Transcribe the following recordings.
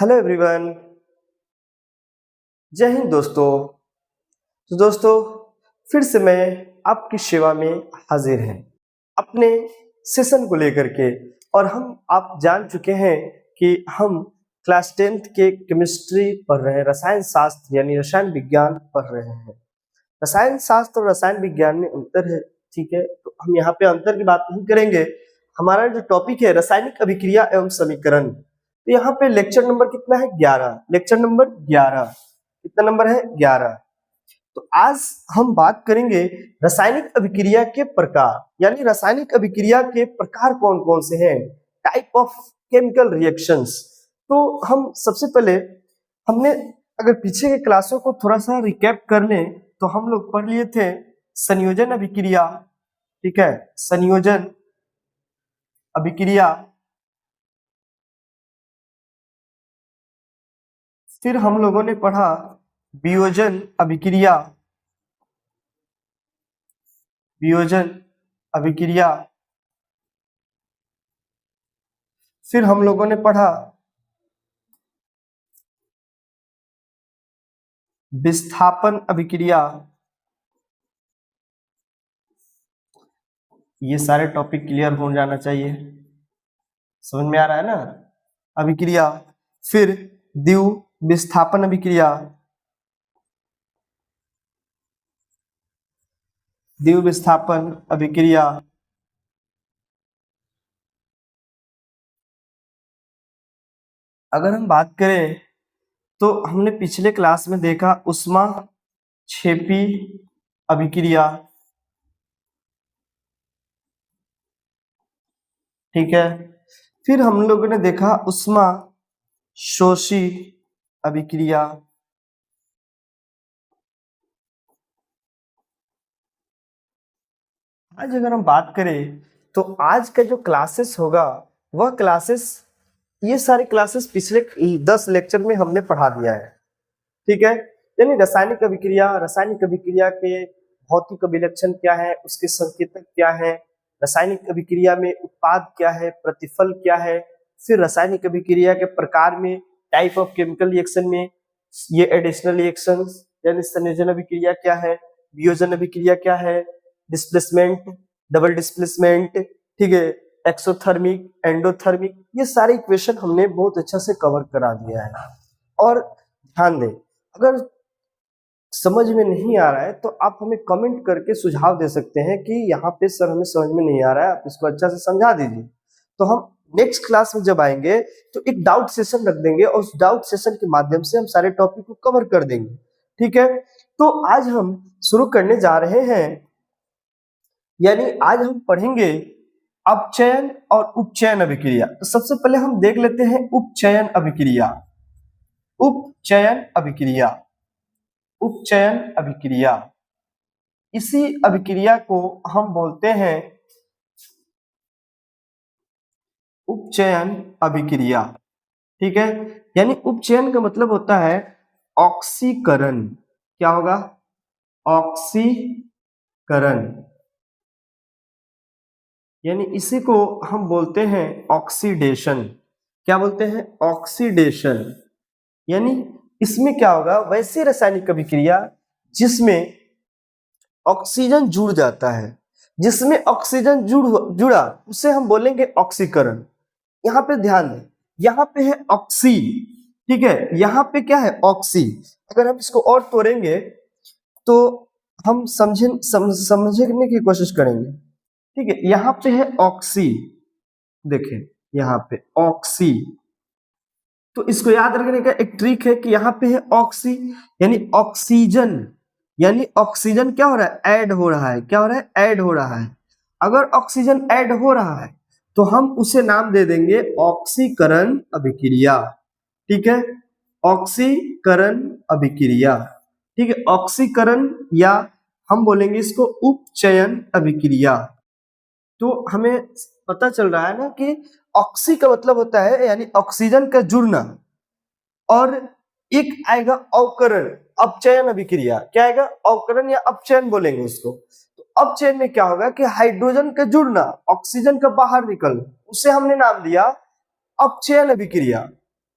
Hello everyone. जय हिंद दोस्तों। तो दोस्तों फिर से मैं आपकी सेवा में हाजिर हैं अपने सेशन को लेकर के। और आप जान चुके हैं कि हम क्लास 10th के केमिस्ट्री पढ़ रहे हैं, रसायन शास्त्र यानी रसायन विज्ञान पढ़ रहे हैं। रसायन शास्त्र और रसायन विज्ञान में अंतर है, ठीक है। तो हम यहाँ पे अंतर की बात नहीं करेंगे। हमारा जो टॉपिक है रासायनिक अभिक्रिया एवं समीकरण, तो यहाँ पे लेक्चर नंबर कितना है? 11। Lecture number 11। कितना नंबर है? 11। तो आज हम बात करेंगे रासायनिक अभिक्रिया के प्रकार, यानी रासायनिक अभिक्रिया के प्रकार कौन कौन से हैं, टाइप ऑफ केमिकल रिएक्शंस। तो हम सबसे पहले हमने अगर पीछे के क्लासों को थोड़ा सा रिकैप कर लें तो हम लोग पढ़ लिए थे संयोजन अभिक्रिया, ठीक है, संयोजन अभिक्रिया। फिर हम लोगों ने पढ़ा वियोजन अभिक्रिया, वियोजन अभिक्रिया। फिर हम लोगों ने पढ़ा विस्थापन अभिक्रिया। ये सारे टॉपिक क्लियर हो जाना चाहिए, समझ में आ रहा है ना? अभिक्रिया। फिर द्वितीय विस्थापन अभिक्रिया, द्वितीय विस्थापन अभिक्रिया। अगर हम बात करें तो हमने पिछले क्लास में देखा ऊष्माक्षेपी अभिक्रिया, ठीक है। फिर हम लोगों ने देखा ऊष्मा शोषी अभिक्रिया। आज अगर हम बात करें तो आज का जो क्लासेस होगा वह क्लासेस, ये सारे क्लासेस पिछले 10 लेक्चर में हमने पढ़ा दिया है, ठीक है। यानी रासायनिक अभिक्रिया के भौतिक अभिलक्षण क्या है, उसके संकेतक क्या है, रासायनिक अभिक्रिया में उत्पाद क्या है, प्रतिफल क्या है। फिर रासायनिक अभिक्रिया के प्रकार में टाइप ऑफ केमिकल रिएक्शन में ये एडिशनल रिएक्शंस यानी संयोजन अभिक्रिया क्या है, वियोजन अभिक्रिया क्या है, डिस्प्लेसमेंट, डबल डिस्प्लेसमेंट, ठीक है, एक्सोथर्मिक, एंडोथर्मिक, ये सारे इक्वेशन हमने बहुत अच्छा से कवर करा दिया है। और ध्यान दें, अगर समझ में नहीं आ रहा है तो आप हमें कमेंट करके सुझाव दे सकते हैं कि यहाँ पे सर हमें समझ में नहीं आ रहा है, आप इसको अच्छा से समझा दीजिए। तो हम नेक्स्ट क्लास में जब आएंगे तो एक डाउट सेशन रख देंगे और उस डाउट सेशन के माध्यम से हम सारे टॉपिक को कवर कर देंगे, ठीक है। तो आज हम शुरू करने जा रहे हैं, यानी आज हम पढ़ेंगे अपचयन और उपचयन अभिक्रिया। तो सबसे पहले हम देख लेते हैं उपचयन अभिक्रिया। उपचयन अभिक्रिया, उपचयन अभिक्रिया, इसी अभिक्रिया को हम बोलते हैं उपचयन अभिक्रिया, ठीक है। यानी उपचयन का मतलब होता है ऑक्सीकरण। क्या होगा? ऑक्सीकरण, यानी इसी को हम बोलते हैं ऑक्सीडेशन। क्या बोलते हैं? ऑक्सीडेशन। यानी इसमें क्या होगा? वैसी रासायनिक अभिक्रिया जिसमें ऑक्सीजन जुड़ जाता है, जिसमें ऑक्सीजन जुड़ा उसे हम बोलेंगे ऑक्सीकरण। यहाँ पे ध्यान दें, यहाँ पे है ऑक्सी, ठीक है, यहाँ पे क्या है? ऑक्सी। अगर हम इसको और तोड़ेंगे तो हम समझने की कोशिश करेंगे, ठीक है। यहाँ पे है ऑक्सी, देखें यहाँ पे ऑक्सी। तो इसको याद रखने का एक ट्रिक है कि यहाँ पे है ऑक्सी, यानी ऑक्सीजन, यानी ऑक्सीजन क्या हो रहा है? ऐड हो रहा है। क्या हो रहा है? ऐड हो रहा है। अगर ऑक्सीजन ऐड हो रहा है तो हम उसे नाम दे देंगे ऑक्सीकरण अभिक्रिया, ठीक है, ऑक्सीकरण अभिक्रिया, ठीक है, ऑक्सीकरण, या हम बोलेंगे इसको उपचयन अभिक्रिया। तो हमें पता चल रहा है ना कि ऑक्सी का मतलब होता है यानी ऑक्सीजन का जुड़ना, और एक आएगा अवकरण, अपचयन अभिक्रिया। क्या आएगा? अवकरण या अपचयन बोलेंगे उसको। तो अपचयन में क्या होगा कि हाइड्रोजन का जुड़ना, ऑक्सीजन का बाहर निकलना, उसे हमने नाम दिया अपचयन अभिक्रिया।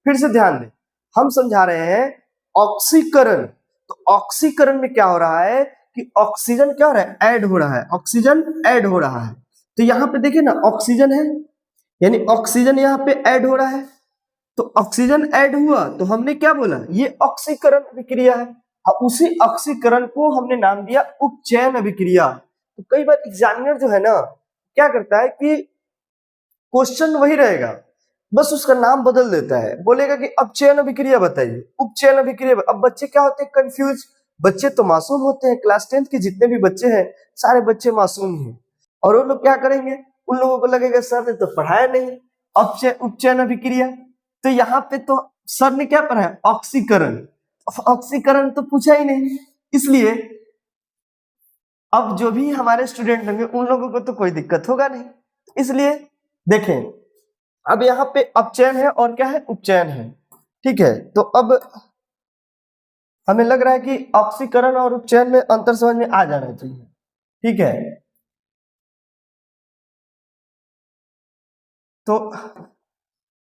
फिर से ध्यान दें, हम समझा रहे हैं ऑक्सीकरण। तो ऑक्सीकरण में क्या हो रहा है कि ऑक्सीजन क्या हो रहा है, ऐड हो रहा है, ऑक्सीजन ऐड हो रहा है। तो यहाँ पे देखिए ना ऑक्सीजन है, यानी ऑक्सीजन यहाँ पे ऐड हो रहा है। तो ऑक्सीजन ऐड हुआ तो हमने क्या बोला, ये ऑक्सीकरण अभिक्रिया है। और उसी ऑक्सीकरण को हमने नाम दिया उपचयन अभिक्रिया। तो कई बार एग्जामिनर जो है ना क्या करता है कि क्वेश्चन वही रहेगा, बस उसका नाम बदल देता है, बोलेगा कि अपचयन अभिक्रिया बताइए, उपचयन अभिक्रिया। अब बच्चे क्या होते हैं, कंफ्यूज। बच्चे तो मासूम होते हैं, क्लास 10th के जितने भी बच्चे हैं सारे बच्चे मासूम हैं, और वो लोग क्या करेंगे, उन लोगों को लगेगा सर ने तो पढ़ाया नहीं उपचयन अभिक्रिया। तो यहाँ पे तो सर ने क्या पढ़ाया, ऑक्सीकरण। ऑक्सीकरण तो पूछा ही नहीं, इसलिए अब जो भी हमारे स्टूडेंट होंगे उन लोगों को तो कोई दिक्कत होगा नहीं। इसलिए देखें, अब यहाँ पे अपचयन है और क्या है, उपचयन है। ठीक है, तो अब हमें लग रहा है कि ऑक्सीकरण और उपचयन में अंतर समझ में आ जाना चाहिए। ठीक है, तो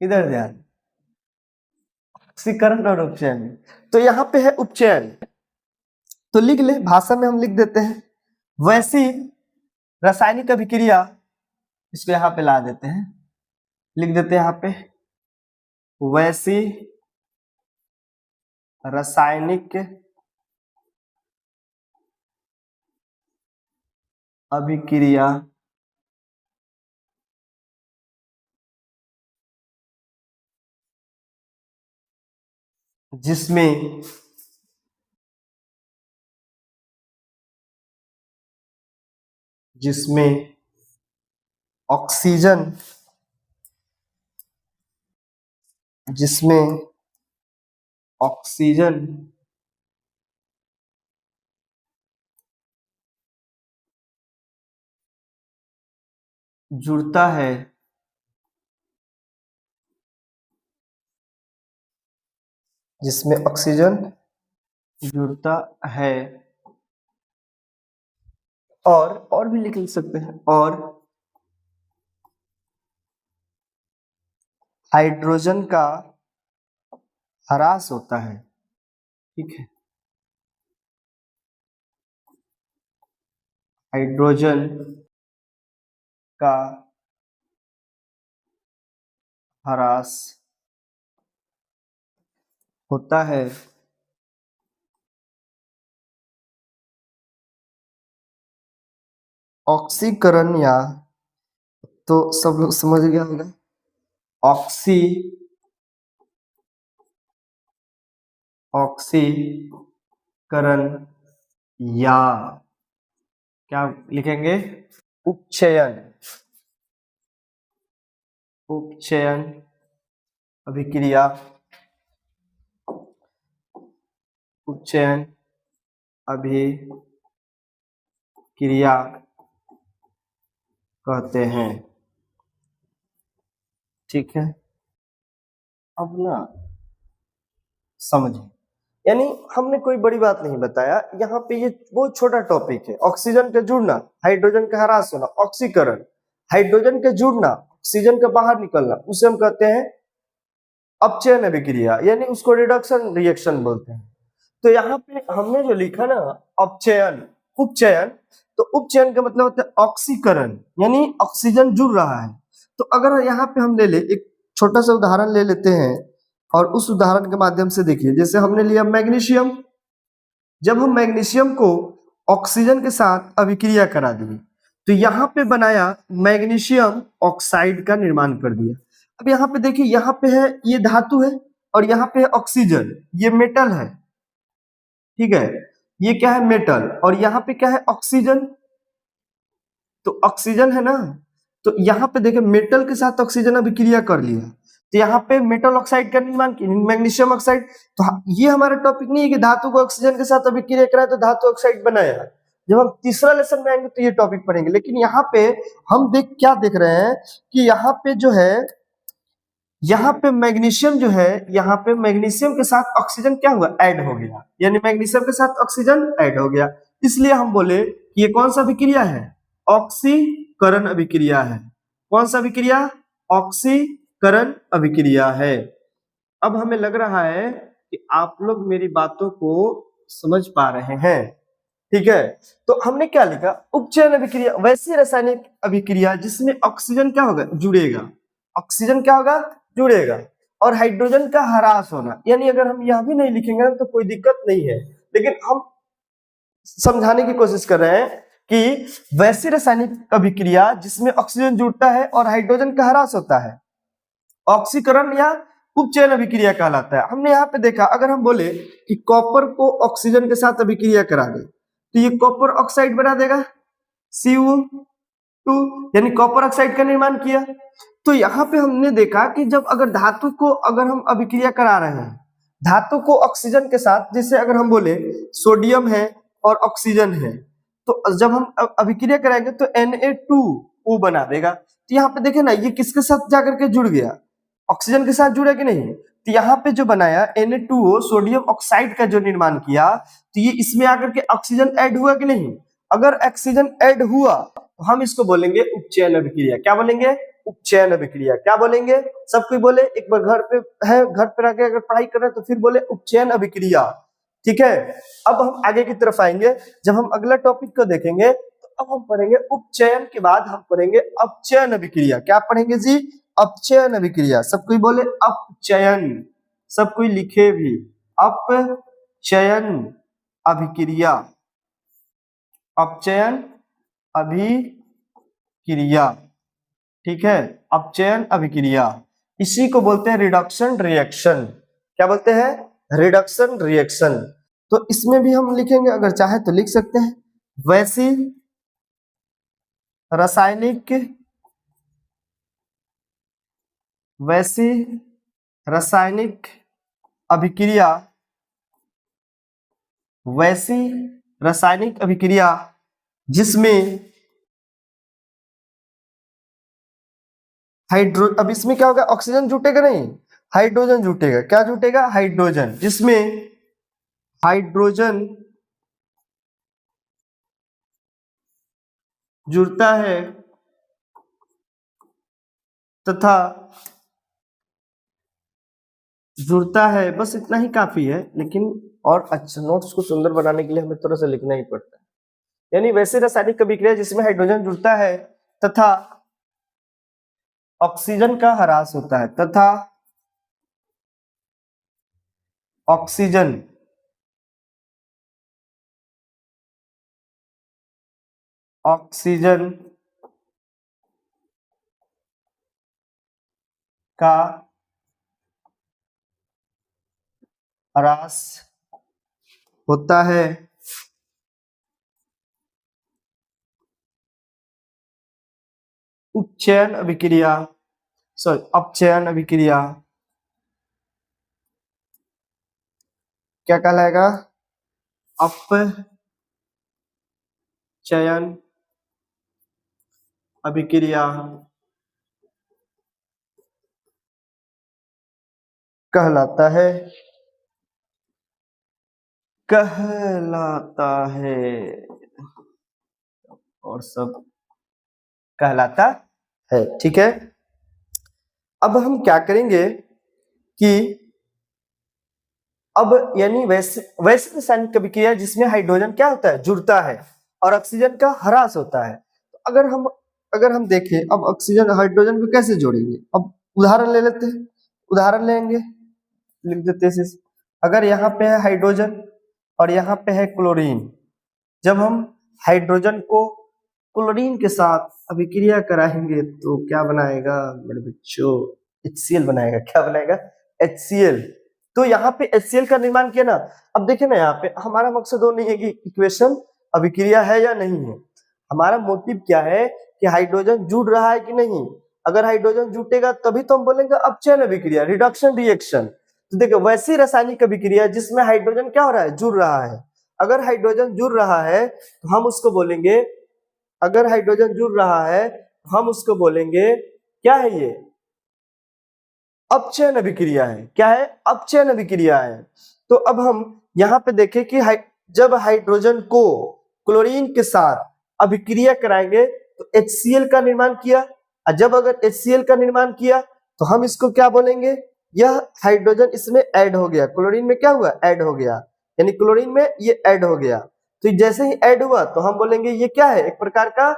इधर ध्यान, ऑक्सीकरण और उपचयन। तो यहाँ पे है उपचयन, तो लिख ले, भाषा में हम लिख देते हैं वैसी रासायनिक अभिक्रिया, इसको यहाँ पे ला देते हैं, लिख देते हैं यहाँ पे वैसी रासायनिक अभिक्रिया जिसमें ऑक्सीजन जिसमें ऑक्सीजन जुड़ता है जिसमें ऑक्सीजन जुड़ता है, और भी लिख सकते हैं, और हाइड्रोजन का ह्रास होता है। ठीक है, हाइड्रोजन का ह्रास होता है ऑक्सीकरण, या तो सब लोग समझ गया होगा, ऑक्सीकरण या क्या लिखेंगे, उपचयन अभिक्रिया, उपचयन अभिक्रिया कहते हैं। ठीक है, अब ना समझे, यानी हमने कोई बड़ी बात नहीं बताया यहाँ पे, ये बहुत छोटा टॉपिक है। ऑक्सीजन का जुड़ना, हाइड्रोजन का ह्रास होना, ऑक्सीकरण, हाइड्रोजन का जुड़ना, ऑक्सीजन का बाहर निकलना, उसे हम कहते हैं अपचयन अभिक्रिया, यानी उसको रिडक्शन रिएक्शन बोलते हैं। तो यहाँ पे हमने जो लिखा ना अपचयन, उपचयन, तो उपचयन का मतलब होता है ऑक्सीकरण, यानी ऑक्सीजन जुड़ रहा है। तो अगर यहाँ पे हम ले ले, एक छोटा सा उदाहरण ले लेते हैं, और उस उदाहरण के माध्यम से देखिए, जैसे हमने लिया मैग्नीशियम। जब हम मैग्नीशियम को ऑक्सीजन के साथ अभिक्रिया करा दिए तो यहाँ पे बनाया मैग्नीशियम ऑक्साइड का निर्माण कर दिया। अब यहाँ पे देखिए, यहाँ पे है ये धातु है, और यहाँ पे है ऑक्सीजन, ये मेटल है। ठीक है, ये क्या है, मेटल, और यहाँ पे क्या है, ऑक्सीजन। तो ऑक्सीजन है ना, तो यहाँ पे देखिए मेटल के साथ ऑक्सीजन अभिक्रिया कर लिया, तो यहाँ पे मेटल ऑक्साइड का निर्माण किया, मैग्नीशियम ऑक्साइड। तो ये हमारा टॉपिक नहीं है कि धातु को ऑक्सीजन के साथ अभिक्रिया कराए तो धातु ऑक्साइड बनाया। जब हम तीसरा लेसन में आएंगे तो ये टॉपिक पढ़ेंगे, लेकिन यहाँ पे हम क्या देख रहे हैं कि यहाँ पे जो है, यहाँ पे मैग्नीशियम जो है, यहाँ पे मैग्नीशियम के साथ ऑक्सीजन क्या हुआ, ऐड हो गया, यानी मैग्नीशियम के साथ ऑक्सीजन ऐड हो गया। इसलिए हम बोले कि ये कौन सा अभिक्रिया है, ऑक्सीकरण अभिक्रिया है। कौन सा अभिक्रिया, ऑक्सीकरण अभिक्रिया है। अब हमें लग रहा है कि आप लोग मेरी बातों को समझ पा रहे हैं, ठीक है। तो हमने क्या लिखा, उपचयन अभिक्रिया वैसी रासायनिक अभिक्रिया जिसमें ऑक्सीजन क्या होगा, जुड़ेगा, ऑक्सीजन क्या होगा, जुड़ेगा, और हाइड्रोजन का ह्रास होना। यानी अगर हम यह भी नहीं लिखेंगे ना तो कोई दिक्कत नहीं है, लेकिन हम समझाने की कोशिश कर रहे हैं कि वैसी रासायनिक अभिक्रिया जिसमें ऑक्सीजन जुड़ता है और हाइड्रोजन का ह्रास होता है, ऑक्सीकरण या उपचयन अभिक्रिया कहलाता है। हमने यहाँ पे देखा, अगर हम बोले कि कॉपर को ऑक्सीजन के साथ अभिक्रिया करा दे तो ये कॉपर ऑक्साइड बना देगा, Cu2, यानी कॉपर ऑक्साइड का निर्माण किया। तो यहाँ पे हमने देखा कि जब अगर धातु को अगर हम अभिक्रिया करा रहे हैं, धातु को ऑक्सीजन के साथ, जैसे अगर हम बोले सोडियम है और ऑक्सीजन है, तो जब हम अभिक्रिया कराएंगे तो Na2O बना देगा। तो यहाँ पे देखे ना, ये किसके साथ जाकर के जुड़ गया, ऑक्सीजन के साथ जुड़ा कि नहीं। तो यहाँ पे जो बनाया Na2O, सोडियम ऑक्साइड का जो निर्माण किया, तो ये इसमें आकर के ऑक्सीजन ऐड हुआ कि नहीं। अगर ऑक्सीजन ऐड हुआ तो हम इसको बोलेंगे उपचयन अभिक्रिया। क्या बोलेंगे, उपचयन अभिक्रिया। क्या बोलेंगे, सब कोई बोले, एक बार घर पे है, घर पे रह के अगर पढ़ाई कर रहे हैं तो फिर बोले उपचयन अभिक्रिया, ठीक है। अब हम आगे की तरफ आएंगे, जब हम अगला टॉपिक को देखेंगे तो अब हम पढ़ेंगे उपचयन के बाद हम पढ़ेंगे अपचयन अभिक्रिया। क्या पढ़ेंगे जी, अपचयन अभिक्रिया। सब कोई बोले अपचयन, सब कोई लिखे भी, अपचयन अभिक्रिया, अपचयन अभिक्रिया, ठीक है, अपचयन अभिक्रिया। इसी को बोलते हैं रिडक्शन रिएक्शन। क्या बोलते हैं, रिडक्शन रिएक्शन। तो इसमें भी हम लिखेंगे, अगर चाहे तो लिख सकते हैं, वैसी रासायनिक अभिक्रिया, वैसी रासायनिक अभिक्रिया जिसमें अब इसमें क्या होगा, ऑक्सीजन जुटेगा नहीं, हाइड्रोजन जुटेगा। क्या जुटेगा, हाइड्रोजन, जिसमें हाइड्रोजन जुड़ता है तथा जुड़ता है, बस इतना ही काफी है। लेकिन और अच्छा नोट्स को सुंदर बनाने के लिए हमें थोड़ा सा लिखना ही पड़ता है। यानी वैसे रासायनिक अभिक्रिया जिसमें हाइड्रोजन जुड़ता है तथा ऑक्सीजन का ह्रास होता है, तथा ऑक्सीजन का ह्रास होता है, उपचयन अभिक्रिया, सॉरी अपचयन अभिक्रिया क्या कहलाएगा, अपचयन अभिक्रिया कहलाता है, और सब कहलाता है, ठीक है। अब हम क्या करेंगे कि अब यानी वैसे रासायनिक अभिक्रिया जिसमें हाइड्रोजन क्या होता है, जुड़ता है, और ऑक्सीजन का ह्रास होता है। तो अगर हम देखें, अब ऑक्सीजन हाइड्रोजन को कैसे जोड़ेंगे, अब उदाहरण ले लेते हैं, उदाहरण लेंगे, लिख देते हैं। अगर यहाँ पे है हाइड्रोजन और यहाँ पे है क्लोरीन, जब हम हाइड्रोजन को क्लोरीन के साथ अभिक्रिया कराएंगे तो क्या बनाएगा मेरे बच्चों, HCl बनाएगा। क्या बनाएगा, HCl। तो यहाँ पे HCl का निर्माण किया ना। अब देखिए ना, यहाँ पे हमारा मकसद वो नहीं है कि इक्वेशन अभिक्रिया है या नहीं है, हमारा मोटिव क्या है कि हाइड्रोजन जुड़ रहा है कि नहीं। अगर हाइड्रोजन जुटेगा तभी तो हम बोलेंगे अपचयन अभिक्रिया, रिडक्शन रिएक्शन। तो देखो, वैसी रासायनिक अभिक्रिया जिसमें हाइड्रोजन क्या हो रहा है, जुड़ रहा है। अगर हाइड्रोजन जुड़ रहा है तो हम उसको बोलेंगे, अगर हाइड्रोजन जुड़ रहा है हम उसको बोलेंगे क्या है, ये अपचयन अभिक्रिया है। क्या है, अपचयन अभिक्रिया है। तो अब हम यहाँ पे देखें कि जब हाइड्रोजन को क्लोरीन के साथ अभिक्रिया कराएंगे तो HCl का निर्माण किया, और जब अगर HCl का निर्माण किया तो हम इसको क्या बोलेंगे, यह हाइड्रोजन इसमें ऐड हो गया, क्लोरीन में क्या हुआ, ऐड हो गया, यानी क्लोरीन में ये ऐड हो गया। तो जैसे ही ऐड हुआ तो हम बोलेंगे ये क्या है, एक प्रकार का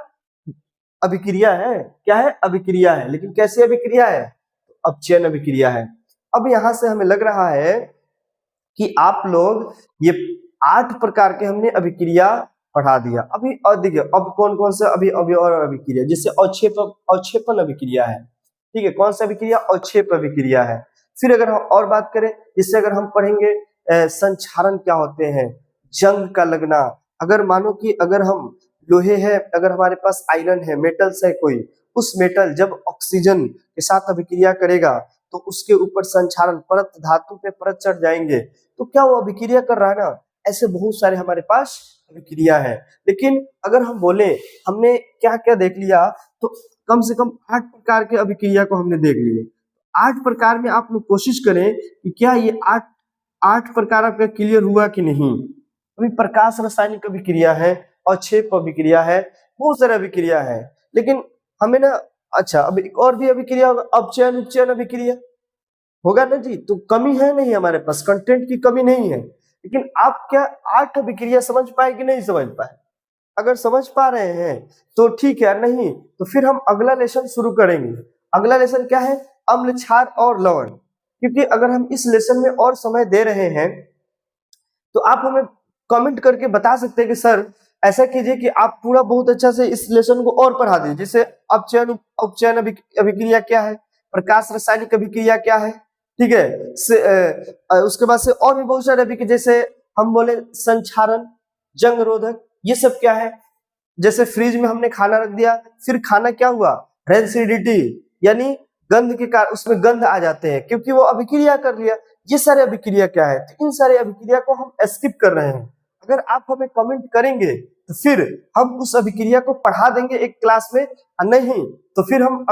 अभिक्रिया है। क्या है, अभिक्रिया है। लेकिन कैसी अभिक्रिया है, अपचयन अभिक्रिया है। अब यहां से हमें लग रहा है कि आप लोग ये 8 प्रकार के हमने अभिक्रिया पढ़ा दिया। अभी और देखिए अब कौन कौन से अभी और अभिक्रिया, जिससे अवक्षेपन अभिक्रिया है। ठीक है, कौन सा अभिक्रिया, अवक्षेप अभिक्रिया है। फिर अगर हम और बात करें, जिससे अगर हम पढ़ेंगे संक्षारण क्या होते हैं, जंग का लगना। अगर मानो कि अगर हम लोहे है, अगर हमारे पास आयरन है, मेटल्स है कोई, उस मेटल जब ऑक्सीजन के साथ अभिक्रिया करेगा तो उसके ऊपर संक्षारण, परत, धातु पे परत चढ़ जाएंगे, तो क्या वो अभिक्रिया कर रहा है ना। ऐसे बहुत सारे हमारे पास अभिक्रिया है। लेकिन अगर हम बोले हमने क्या क्या देख लिया, तो कम से कम 8 प्रकार के अभिक्रिया को हमने देख लिए। 8 प्रकार में आप लोग कोशिश करें कि क्या ये 8 प्रकार आपका क्लियर हुआ कि नहीं। अभी प्रकाश रासायनिक अभिक्रिया है, अवक्षेप अभिक्रिया है, बहुत सारे अभिक्रिया है। लेकिन हमें ना, अच्छा अब एक और भी अभिक्रिया होगा, अपचयन उपचयन अभिक्रिया होगा ना जी। तो कमी है नहीं, हमारे पास कंटेंट की कमी नहीं है। लेकिन आप क्या 8 अभिक्रिया समझ पाए कि नहीं समझ पाए। अगर समझ पा रहे हैं तो ठीक है, नहीं तो फिर हम अगला लेसन शुरू करेंगे। अगला लेसन क्या है, अम्ल, क्षार और लवण। क्योंकि अगर हम इस लेसन में और समय दे रहे हैं तो आप हमें कमेंट करके बता सकते हैं कि सर ऐसा कीजिए कि आप पूरा बहुत अच्छा से इस लेसन को और पढ़ा दीजिए। जैसे अपचयन उपचयन अभिक्रिया क्या है, प्रकाश रासायनिक अभिक्रिया क्या है, ठीक है। उसके बाद से और भी बहुत सारे अभिक्रिया, जैसे हम बोले संक्षारण, जंग रोधक, ये सब क्या है। जैसे फ्रिज में हमने खाना रख दिया, फिर खाना क्या हुआ, रेंसिडिटी, यानी गंध के कारण उसमें गंध आ जाते हैं क्योंकि वो अभिक्रिया कर लिया। ये सारे अभिक्रिया क्या है, तो इन सारे अभिक्रिया को हम स्किप कर रहे हैं। अगर आप हमें कमेंट करेंगे तो फिर हम उस अभिक्रिया को पढ़ा देंगे एक क्लास में, नहीं तो फिर हम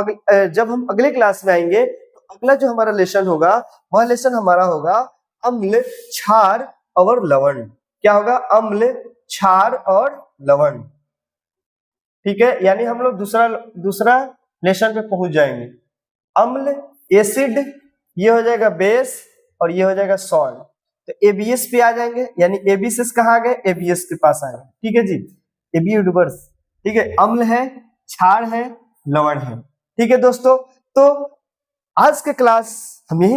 जब हम अगले क्लास में आएंगे तो अगला जो हमारा लेसन होगा वह लेसन हमारा होगा अम्ल, क्षार और लवण। क्या होगा, अम्ल, क्षार और लवण। ठीक है, यानी हम लोग दूसरा लेसन पे पहुंच जाएंगे। अम्ल, एसिड, ये हो जाएगा बेस और ये हो जाएगा सॉल्ट। तो एबीएस पे आ जाएंगे, यानी एबीएस कहाँ आ गए, एबीएस के पास आ गए। ठीक है जी, एबी यूनिवर्स। ठीक है, अम्ल है, क्षार है, लवण है। ठीक है दोस्तों, तो आज के क्लास हम यही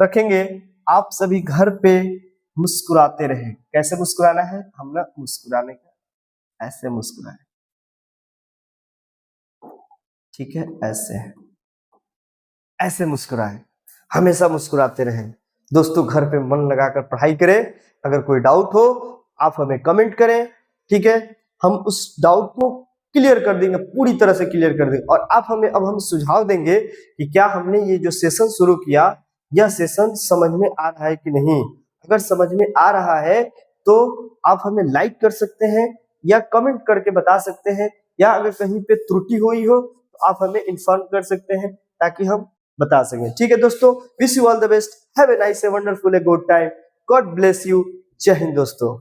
रखेंगे। आप सभी घर पे मुस्कुराते रहे। कैसे मुस्कुराना है, हम ना मुस्कुराने का ऐसे मुस्कुराए, ठीक है, ऐसे मुस्कुराए, हमेशा मुस्कुराते रहें। दोस्तों घर पे मन लगाकर पढ़ाई करें। अगर कोई डाउट हो आप हमें कमेंट करें, ठीक है, हम उस डाउट को क्लियर कर देंगे, पूरी तरह से क्लियर कर देंगे। और आप हमें अब हम सुझाव देंगे कि क्या हमने ये जो सेशन शुरू किया, यह सेशन समझ में आ रहा है कि नहीं। अगर समझ में आ रहा है तो आप हमें लाइक कर सकते हैं या कमेंट करके बता सकते हैं, या अगर कहीं पे त्रुटि हुई हो तो आप हमें इन्फॉर्म कर सकते हैं ताकि हम बता सकें। ठीक है दोस्तों, wish you all the best, have a nice a wonderful a good time, God bless you, जय हिंद दोस्तों।